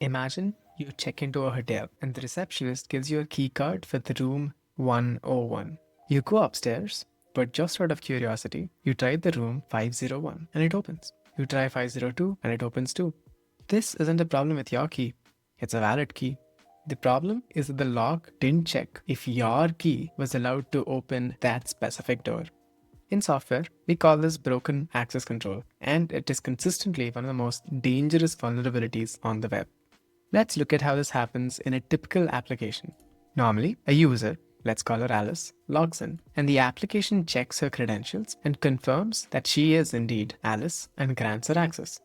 Imagine you check into a hotel and the receptionist gives you a key card for the room 101. You go upstairs, but just out of curiosity, you try the room 501 and it opens. You try 502 and it opens too. This isn't a problem with your key, it's a valid key. The problem is that the lock didn't check if your key was allowed to open that specific door. In software, we call this broken access control, and it is consistently one of the most dangerous vulnerabilities on the web. Let's look at how this happens in a typical application. Normally, a user, let's call her Alice, logs in, and the application checks her credentials and confirms that she is indeed Alice and grants her access.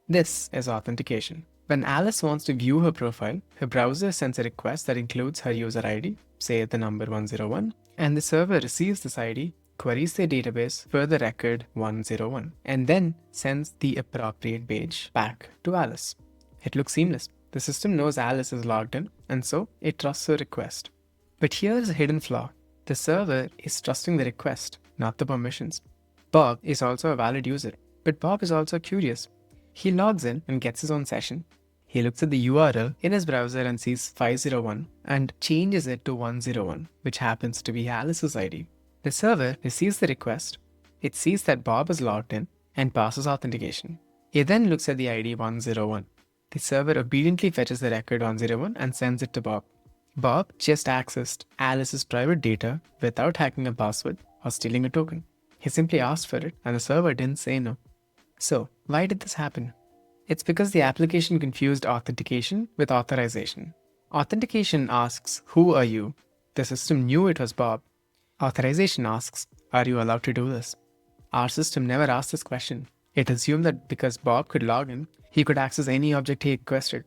This is authentication. When Alice wants to view her profile, her browser sends a request that includes her user ID, say the number 101, and the server receives this ID, queries the database for the record 101, and then sends the appropriate page back to Alice. It looks seamless. The system knows Alice is logged in, and so it trusts her request. But here's a hidden flaw. The server is trusting the request, not the permissions. Bob is also a valid user, but Bob is also curious. He logs in and gets his own session. He looks at the URL in his browser and sees 501 and changes it to 101, which happens to be Alice's ID. The server receives the request, it sees that Bob is logged in, and passes authentication. It then looks at the ID 101. The server obediently fetches the record 101 and sends it to Bob. Bob just accessed Alice's private data without hacking a password or stealing a token. He simply asked for it and the server didn't say no. So, why did this happen? It's because the application confused authentication with authorization. Authentication asks, "Who are you?" The system knew it was Bob. Authorization asks, "Are you allowed to do this?" Our system never asked this question. It assumed that because Bob could log in, he could access any object he requested.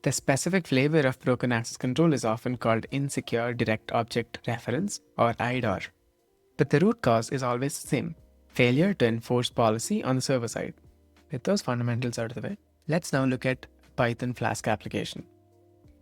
The specific flavor of broken access control is often called insecure direct object reference, or IDOR. But the root cause is always the same: failure to enforce policy on the server side. With those fundamentals out of the way, let's now look at Python Flask application.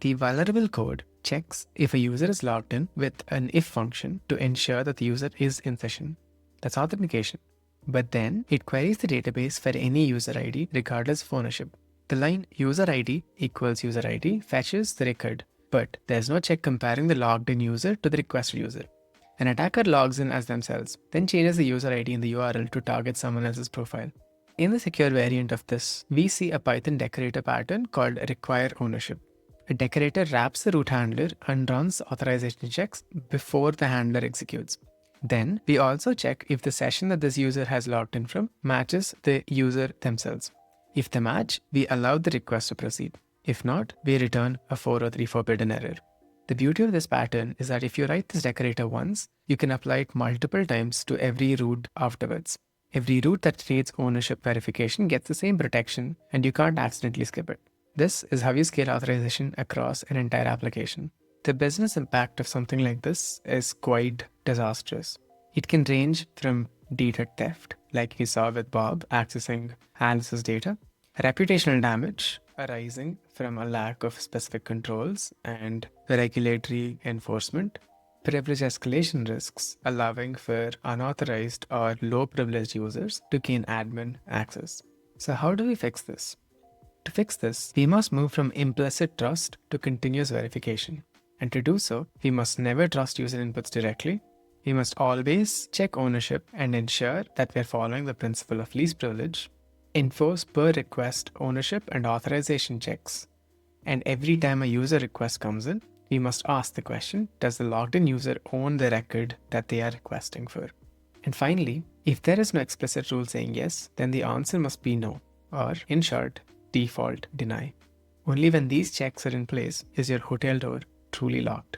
The vulnerable code checks if a user is logged in with an if function to ensure that the user is in session. That's authentication. But then it queries the database for any user ID regardless of ownership. The line user ID equals user ID fetches the record, but there's no check comparing the logged in user to the requested user. An attacker logs in as themselves, then changes the user ID in the URL to target someone else's profile. In the secure variant of this, we see a Python decorator pattern called require ownership. A decorator wraps the root handler and runs authorization checks before the handler executes. Then, we also check if the session that this user has logged in from matches the user themselves. If they match, we allow the request to proceed. If not, we return a 4 or 3 forbidden error. The beauty of this pattern is that if you write this decorator once, you can apply it multiple times to every root afterwards. Every root that creates ownership verification gets the same protection, and you can't accidentally skip it. This is how you scale authorization across an entire application. The business impact of something like this is quite disastrous. It can range from data theft, like we saw with Bob accessing Alice's data, reputational damage arising from a lack of specific controls and regulatory enforcement, privilege escalation risks allowing for unauthorized or low privileged users to gain admin access. So how do we fix this? To fix this, we must move from implicit trust to continuous verification. And to do so, we must never trust user inputs directly. We must always check ownership and ensure that we're following the principle of least privilege, enforce per request ownership and authorization checks. And every time a user request comes in, we must ask the question, does the logged in user own the record that they are requesting for? And finally, if there is no explicit rule saying yes, then the answer must be no, or in short, default deny. Only when these checks are in place is your hotel door truly locked.